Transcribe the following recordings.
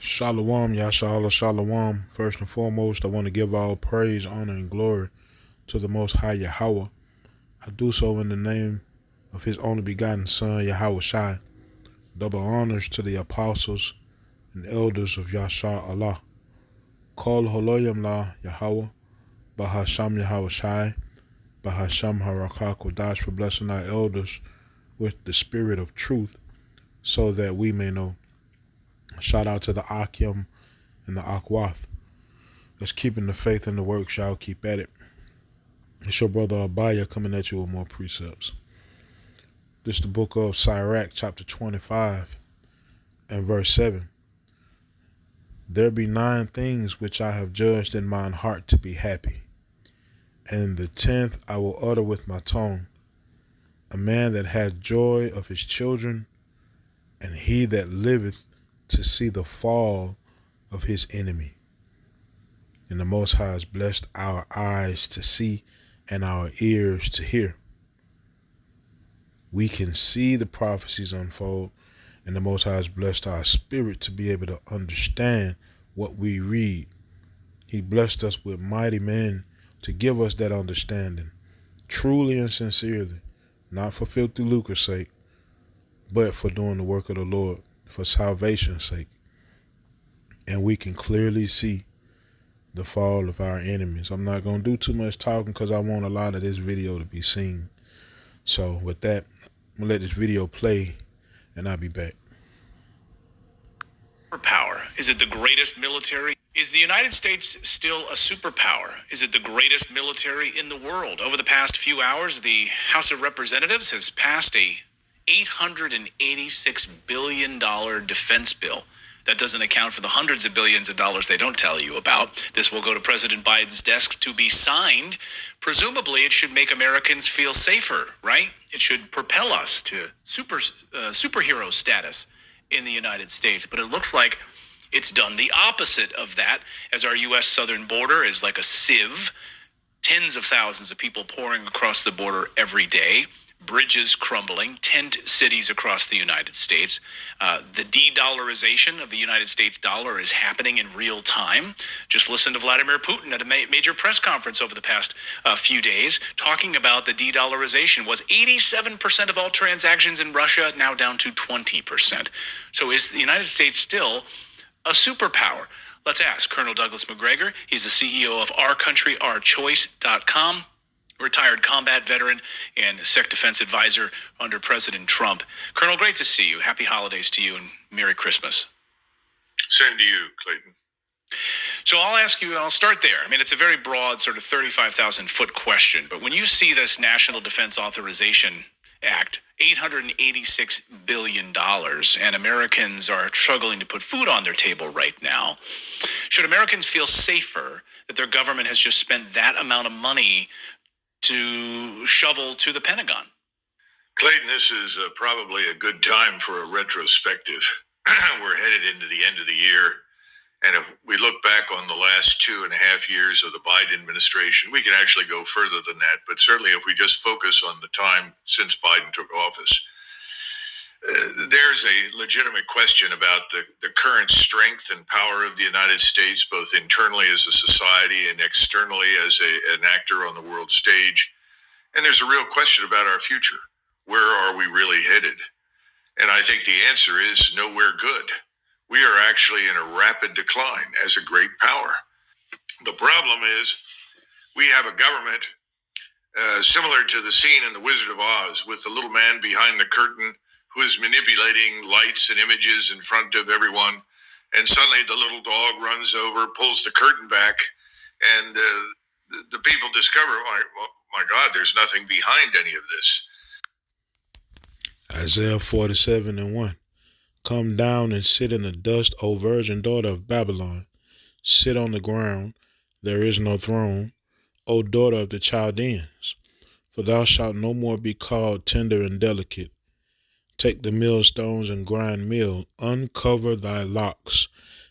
Shalom, Yashala, Shalom. First and foremost, I want to give all praise, honor, and glory to the Most High Yahweh. I do so in the name of His only begotten Son, Yahweh Shai. Double honors to the apostles and elders of Yasha Allah. Kol Holoyam La Yahweh, Bahasham Yahweh Shai, Bahasham Harakah Kodash, for blessing our elders with the spirit of truth so that we may know. Shout out to the Akim and the Akwath. That's keeping the faith in the work. Shall keep at it. It's your brother Abaya coming at you with more precepts. This is the book of Sirach, chapter 25 and verse 7. There be 9 things which I have judged in mine heart to be happy, and the 10th I will utter with my tongue. A man that hath joy of his children, and he that liveth to see the fall of his enemy. And the Most High has blessed our eyes to see and our ears to hear. We can see the prophecies unfold, and the Most High has blessed our spirit to be able to understand what we read. He blessed us with mighty men to give us that understanding, truly and sincerely, not for filthy lucre's sake, but for doing the work of the Lord, for salvation's sake. And we can clearly see the fall of our enemies. I'm not going to do too much talking because I want a lot of this video to be seen. So with that, I'm going to let this video play and I'll be back. Superpower. Is it the greatest military? Is the United States still a superpower? Is it the greatest military in the world? Over the past few hours, the House of Representatives has passed a $886 billion defense bill. That doesn't account for the hundreds of billions of dollars they don't tell you about. This will go to President Biden's desk to be signed. Presumably, it should make Americans feel safer, right? It should propel us to superhero status in the United States. But it looks like it's done the opposite of that, as our U.S. southern border is like a sieve. Tens of thousands of people pouring across the border every day. Bridges crumbling, tent cities across the United States. The de-dollarization of the United States dollar is happening in real time. Just listen to Vladimir Putin at a major press conference over the past few days, talking about the de-dollarization was 87% of all transactions in Russia, now down to 20%. So is the United States still a superpower? Let's ask Colonel Douglas McGregor. He's the CEO of OurCountryOurChoice.com. Retired combat veteran and Sec Defense Advisor under President Trump. Colonel, great to see you. Happy holidays to you and Merry Christmas. Same to you, Clayton. So I'll ask you, and I'll start there. I mean, it's a very broad, sort of 35,000 foot question, but when you see this National Defense Authorization Act, $886 billion, and Americans are struggling to put food on their table right now, should Americans feel safer that their government has just spent that amount of money to shovel to the Pentagon? Clayton, this is probably a good time for a retrospective. We're headed into the end of the year, and if we look back on the last 2.5 years of the Biden administration, we can actually go further than that, but certainly if we just focus on the time since Biden took office, there's a legitimate question about the current strength and power of the United States, both internally as a society and externally as an actor on the world stage. And there's a real question about our future. Where are we really headed? And I think the answer is nowhere good. We are actually in a rapid decline as a great power. The problem is we have a government similar to the scene in The Wizard of Oz, with the little man behind the curtain who is manipulating lights and images in front of everyone, and suddenly the little dog runs over, pulls the curtain back, and the people discover, oh my God, there's nothing behind any of this. Isaiah 47:1. Come down and sit in the dust, O virgin daughter of Babylon. Sit on the ground, there is no throne, O daughter of the Chaldeans. For thou shalt no more be called tender and delicate. Take the millstones and grind meal, uncover thy locks,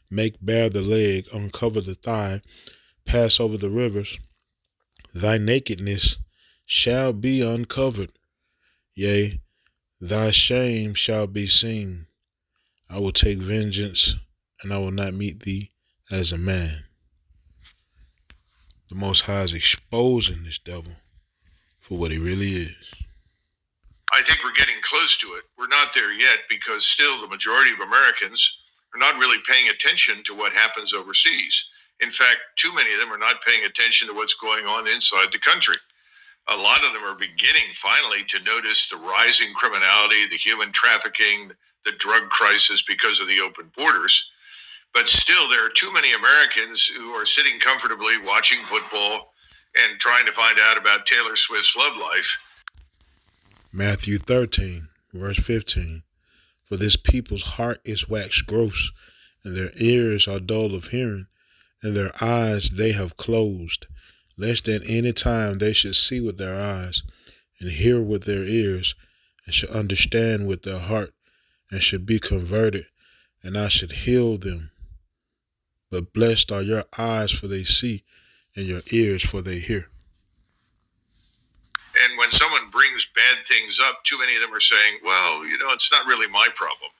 make bare the leg, uncover the thigh, pass over the rivers. Thy nakedness shall be uncovered, yea, thy shame shall be seen. I will take vengeance and I will not meet thee as a man. The Most High is exposing this devil for what he really is. I think we're getting close to it. We're not there yet because still the majority of Americans are not really paying attention to what happens overseas. In fact, too many of them are not paying attention to what's going on inside the country. A lot of them are beginning finally to notice the rising criminality, the human trafficking, the drug crisis because of the open borders. But still, there are too many Americans who are sitting comfortably watching football and trying to find out about Taylor Swift's love life. Matthew 13, verse 15. For this people's heart is waxed gross, and their ears are dull of hearing, and their eyes they have closed, lest at any time they should see with their eyes, and hear with their ears, and should understand with their heart, and should be converted, and I should heal them. But blessed are your eyes, for they see, and your ears, for they hear. And when someone brings bad things up, too many of them are saying, well, it's not really my problem.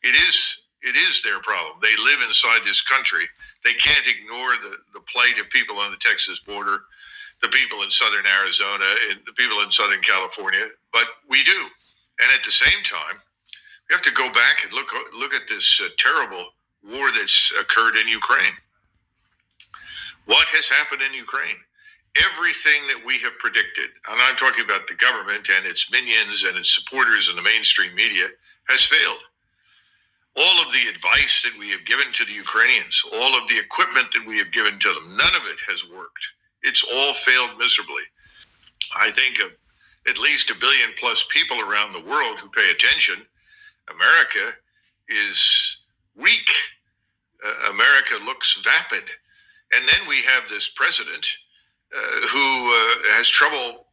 It is their problem. They live inside this country. They can't ignore the plight of people on the Texas border, the people in southern Arizona, and the people in southern California, but we do. And at the same time, we have to go back and look at this terrible war that's occurred in Ukraine. What has happened in Ukraine? Everything that we have predicted, and I'm talking about the government and its minions and its supporters in the mainstream media, has failed. All of the advice that we have given to the Ukrainians, all of the equipment that we have given to them, none of it has worked. It's all failed miserably. I think of at least 1 billion plus people around the world who pay attention. America is weak. America looks vapid. And then we have this president who has trouble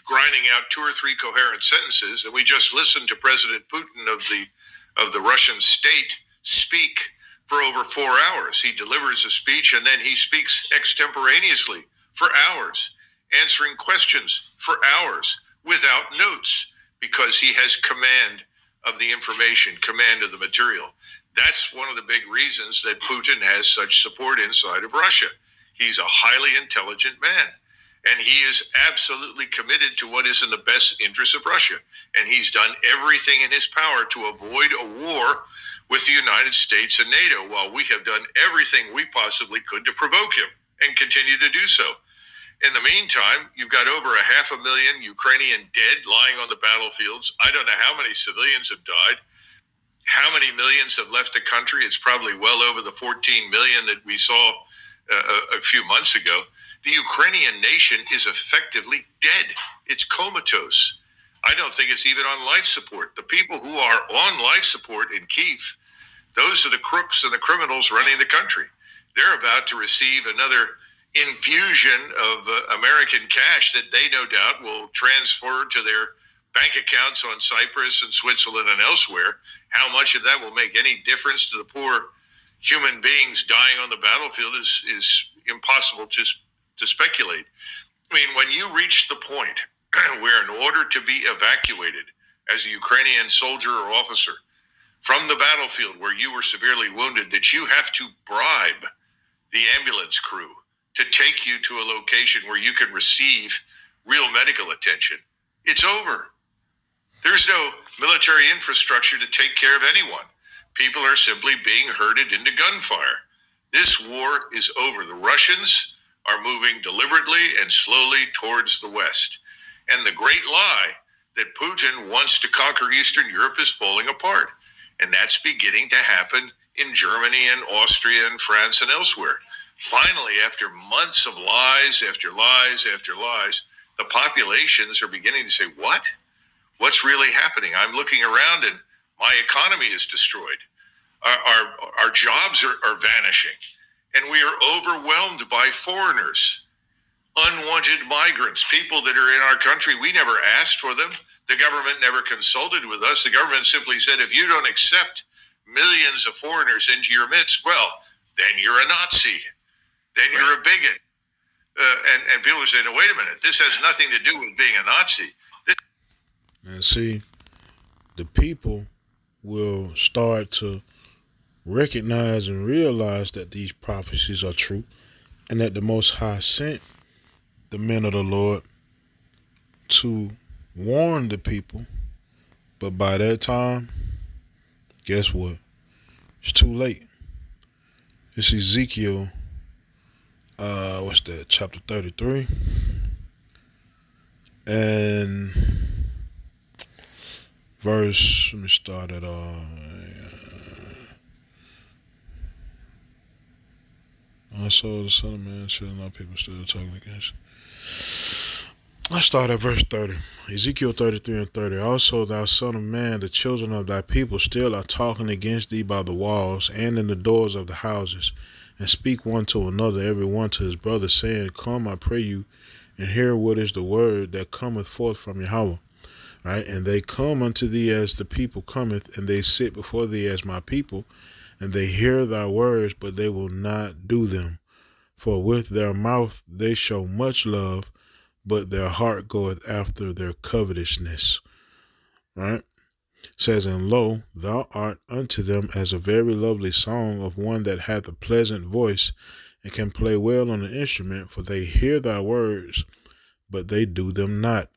grinding out 2 or 3 coherent sentences. And we just listened to President Putin of the Russian state speak for over 4 hours. He delivers a speech and then he speaks extemporaneously for hours, answering questions for hours without notes because he has command of the information, command of the material. That's one of the big reasons that Putin has such support inside of Russia. He's a highly intelligent man, and he is absolutely committed to what is in the best interest of Russia. And he's done everything in his power to avoid a war with the United States and NATO, while we have done everything we possibly could to provoke him and continue to do so. In the meantime, you've got over 500,000 Ukrainian dead lying on the battlefields. I don't know how many civilians have died. How many millions have left the country? It's probably well over the 14 million that we saw a few months ago. The Ukrainian nation is effectively dead. It's comatose. I don't think it's even on life support. The people who are on life support in Kyiv, those are the crooks and the criminals running the country. They're about to receive another infusion of American cash that they no doubt will transfer to their bank accounts on Cyprus and Switzerland and elsewhere. How much of that will make any difference to the poor human beings dying on the battlefield is impossible to speculate. I mean, when you reach the point where in order to be evacuated as a Ukrainian soldier or officer from the battlefield where you were severely wounded, that you have to bribe the ambulance crew to take you to a location where you can receive real medical attention, it's over. There's no military infrastructure to take care of anyone. People are simply being herded into gunfire. This war is over. The Russians are moving deliberately and slowly towards the West. And the great lie that Putin wants to conquer Eastern Europe is falling apart. And that's beginning to happen in Germany and Austria and France and elsewhere. Finally, after months of lies after lies after lies, the populations are beginning to say, what? What's really happening? I'm looking around and my economy is destroyed. Our jobs are vanishing. And we are overwhelmed by foreigners, unwanted migrants, people that are in our country. We never asked for them. The government never consulted with us. The government simply said, if you don't accept millions of foreigners into your midst, well, then you're a Nazi. Then you're a bigot. And people are saying, no, wait a minute. This has nothing to do with being a Nazi. And see, the people will start to recognize and realize that these prophecies are true and that the Most High sent the men of the Lord to warn the people. But by that time, guess what? It's too late. It's Ezekiel, what's that, chapter 33? And verse, let me start at, also the Son of Man shall not people still talking against. Let's start at verse 30. Ezekiel 33 and 30. Also, thou son of man, the children of thy people still are talking against thee by the walls and in the doors of the houses, and speak one to another, every one to his brother, saying, Come, I pray you, and hear what is the word that cometh forth from Yahweh. Right? And they come unto thee as the people cometh, and they sit before thee as my people, and they hear thy words, but they will not do them. For with their mouth they show much love, but their heart goeth after their covetousness. Right? It says, And lo, thou art unto them as a very lovely song of one that hath a pleasant voice, and can play well on the instrument, for they hear thy words, but they do them not.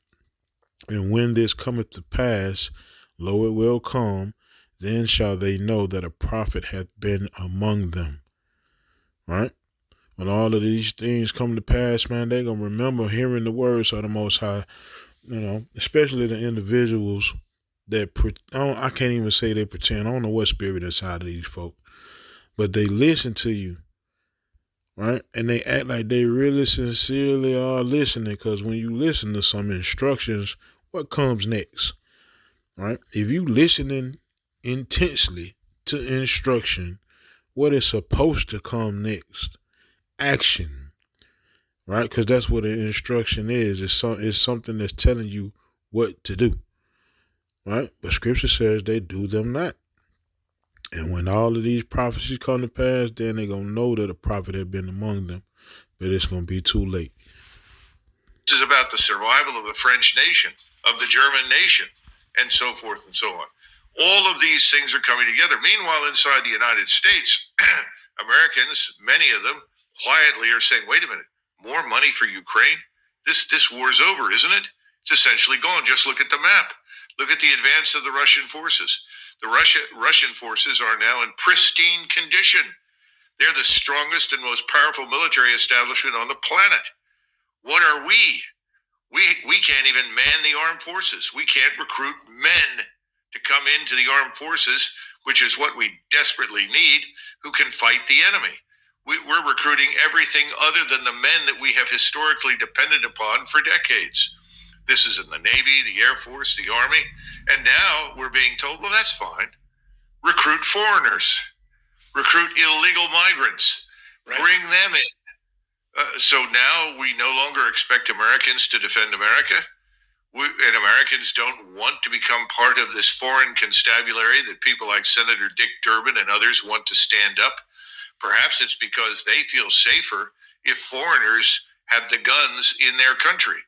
And when this cometh to pass, lo, it will come, then shall they know that a prophet hath been among them. Right? When all of these things come to pass, man, they're going to remember hearing the words of the Most High, especially the individuals that, I can't even say they pretend. I don't know what spirit inside of these folk, but they listen to you, right? And they act like they really sincerely are listening, because when you listen to some instructions, what comes next, right? If you listening intensely to instruction, what is supposed to come next? Action, right? Because that's what an instruction is. It's something that's telling you what to do, right? But scripture says they do them not. And when all of these prophecies come to pass, then they're going to know that a prophet had been among them, but it's going to be too late. This is about the survival of the French nation, of the German nation, and so forth and so on. All of these things are coming together. Meanwhile, inside the United States, Americans, many of them, quietly are saying, wait a minute, more money for Ukraine? This war's over, isn't it? It's essentially gone. Just look at the map. Look at the advance of the Russian forces. The Russian forces are now in pristine condition. They're the strongest and most powerful military establishment on the planet. What are we? We can't even man the armed forces. We can't recruit men to come into the armed forces, which is what we desperately need, who can fight the enemy. We're recruiting everything other than the men that we have historically depended upon for decades. This is in the Navy, the Air Force, the Army, and now we're being told, well, that's fine. Recruit foreigners, recruit illegal migrants, right. Bring them in. So now we no longer expect Americans to defend America. And Americans don't want to become part of this foreign constabulary that people like Senator Dick Durbin and others want to stand up. Perhaps it's because they feel safer if foreigners have the guns in their country.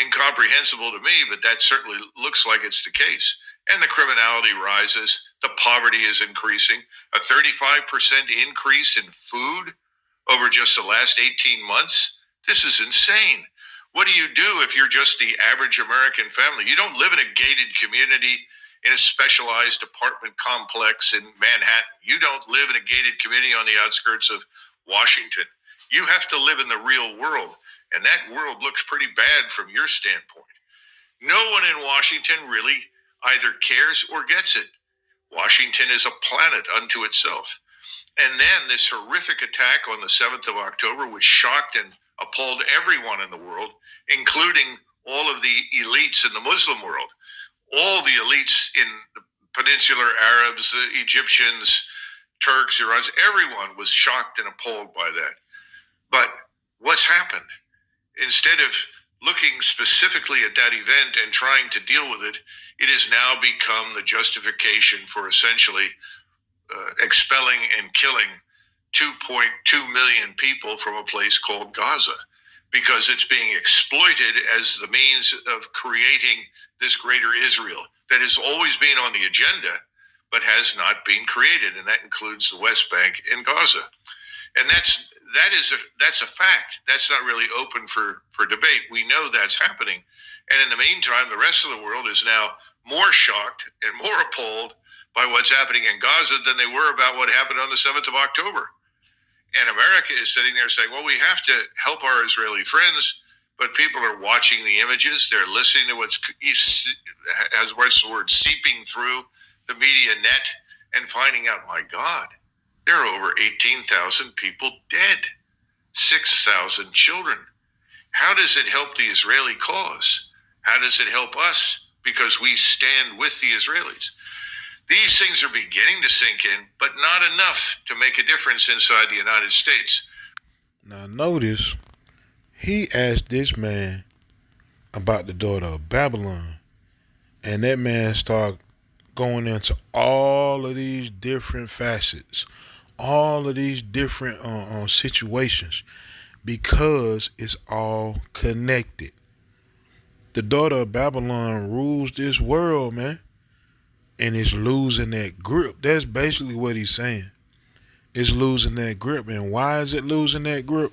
Incomprehensible to me, but that certainly looks like it's the case. And the criminality rises. The poverty is increasing. A 35% increase in food over just the last 18 months. This is insane. What do you do if you're just the average American family? You don't live in a gated community in a specialized apartment complex in Manhattan. You don't live in a gated community on the outskirts of Washington. You have to live in the real world, and that world looks pretty bad from your standpoint. No one in Washington really either cares or gets it. Washington is a planet unto itself. And then this horrific attack on the 7th of October, which shocked and appalled everyone in the world, including all of the elites in the Muslim world. All the elites in the peninsular Arabs, Egyptians, Turks, Iranians, everyone was shocked and appalled by that. But what's happened? Instead of looking specifically at that event and trying to deal with it, it has now become the justification for essentially expelling and killing 2.2 million people from a place called Gaza, because it's being exploited as the means of creating this greater Israel that has always been on the agenda, but has not been created, and that includes the West Bank and Gaza. And that's a fact. That's not really open for debate. We know that's happening. And in the meantime, the rest of the world is now more shocked and more appalled by what's happening in Gaza than they were about what happened on the 7th of October. And America is sitting there saying, well, we have to help our Israeli friends, but people are watching the images. They're listening to what's the word, seeping through the media net and finding out, my God, there are over 18,000 people dead, 6,000 children. How does it help the Israeli cause? How does it help us? Because we stand with the Israelis. These things are beginning to sink in, but not enough to make a difference inside the United States. Now notice, he asked this man about the daughter of Babylon, and that man started going into all of these different facets, all of these different situations, because it's all connected. The daughter of Babylon rules this world, man, and it's losing that grip. That's basically what he's saying. It's losing that grip. And why is it losing that grip?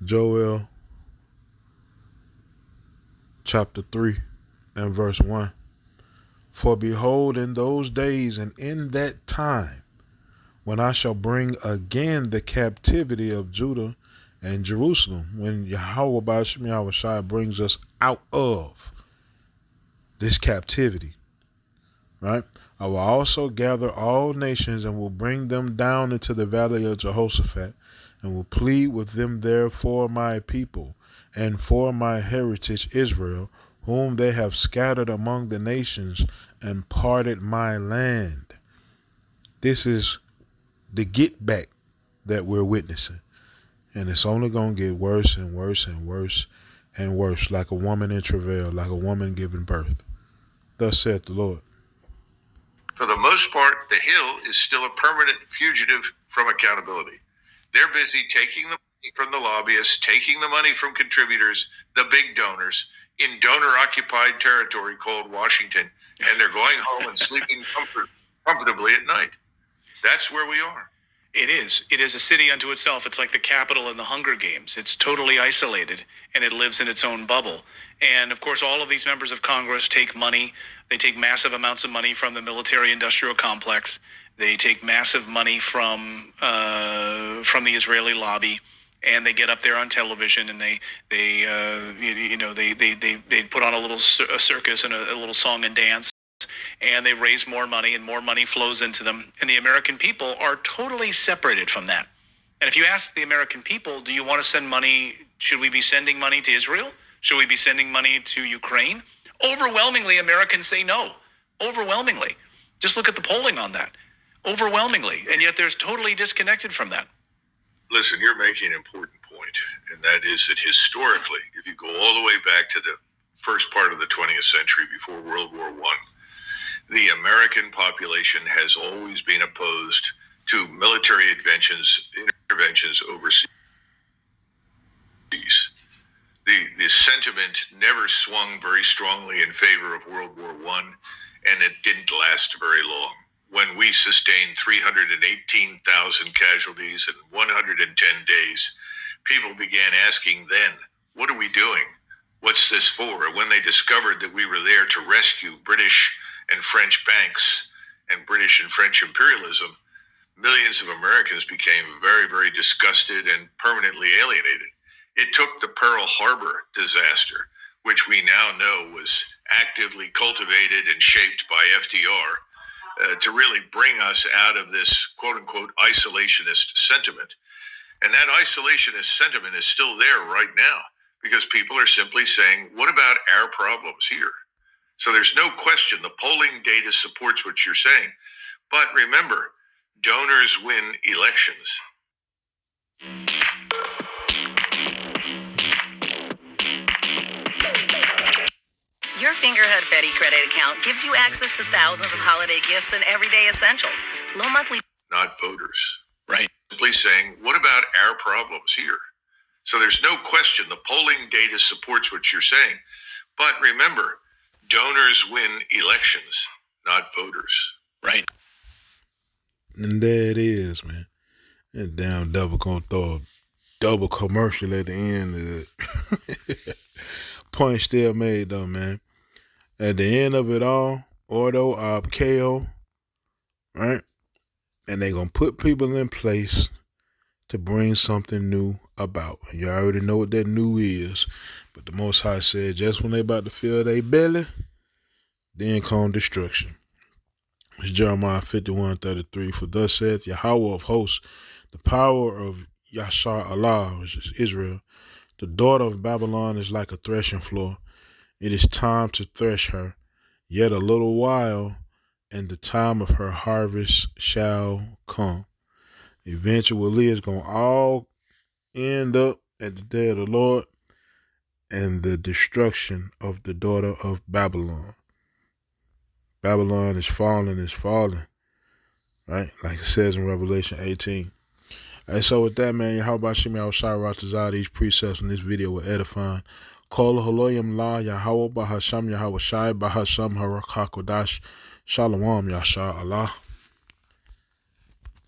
Joel chapter 3 and verse 1. For behold, in those days and in that time, when I shall bring again the captivity of Judah and Jerusalem, when Yahweh B'Shem Yahushua brings us out of this captivity, right? I will also gather all nations and will bring them down into the valley of Jehoshaphat, and will plead with them there for my people and for my heritage Israel, whom they have scattered among the nations and parted my land. This is the get back that we're witnessing. And it's only going to get worse and worse and worse and worse, like a woman in travail, like a woman giving birth. Thus saith the Lord. For the most part, the Hill is still a permanent fugitive from accountability. They're busy taking the money from the lobbyists, taking the money from contributors, the big donors, in donor-occupied territory called Washington, and they're going home and sleeping comfortably at night. That's where we are. It is. It is a city unto itself. It's like the Capitol in the Hunger Games. It's totally isolated, and it lives in its own bubble. And, of course, all of these members of Congress take money. They take massive amounts of money from the military-industrial complex. They take massive money from the Israeli lobby, and they get up there on television, and they put on a little circus and a little song and dance, and they raise more money, and more money flows into them. And the American people are totally separated from that. And if you ask the American people, do you want to send money? Should we be sending money to Israel? Should we be sending money to Ukraine? Overwhelmingly, Americans say no. Overwhelmingly. Just look at the polling on that. Overwhelmingly. And yet there's totally disconnected from that. Listen, you're making an important point, and that is that historically, if you go all the way back to the first part of the 20th century before World War I, the American population has always been opposed to military interventions overseas. The sentiment never swung very strongly in favor of World War I, and it didn't last very long. When we sustained 318,000 casualties in 110 days, people began asking then, what are we doing? What's this for? When they discovered that we were there to rescue British and French banks and British and French imperialism, millions of Americans became very, very disgusted and permanently alienated. It took the Pearl Harbor disaster, which we now know was actively cultivated and shaped by FDR, to really bring us out of this quote-unquote isolationist sentiment. And that isolationist sentiment is still there right now because people are simply saying, what about our problems here? So there's no question the polling data supports what you're saying. But remember, donors win elections. Your Fingerhood Fetty credit account gives you access to thousands of holiday gifts and everyday essentials. Low monthly. Not voters. Right. Simply saying, what about our problems here? So there's no question the polling data supports what you're saying. But remember, donors win elections, not voters. Right. And there it is, man. That damn devil gonna throw a double commercial at the end of it. Point still made though, man. At the end of it all, ordo ob chaos, right? And they gonna put people in place to bring something new about. And you already know what that new is. But the Most High said, just when they about to fill their belly, then come destruction. It's Jeremiah 51:33. For thus saith Yahweh of hosts, the power of Yashar Allah, which is Israel, the daughter of Babylon is like a threshing floor. It is time to thresh her. Yet a little while, and the time of her harvest shall come. Eventually, it's going to all end up at the day of the Lord and the destruction of the daughter of Babylon. Babylon is falling, right? Like it says in Revelation 18. And so with that, man, how about Shemi Al-Shai these precepts in this video were edifying. Kol Haloyim La Yahweh Bahasham Yahweh Shai Bahasham Harachakodash Shalom Yashar Allah.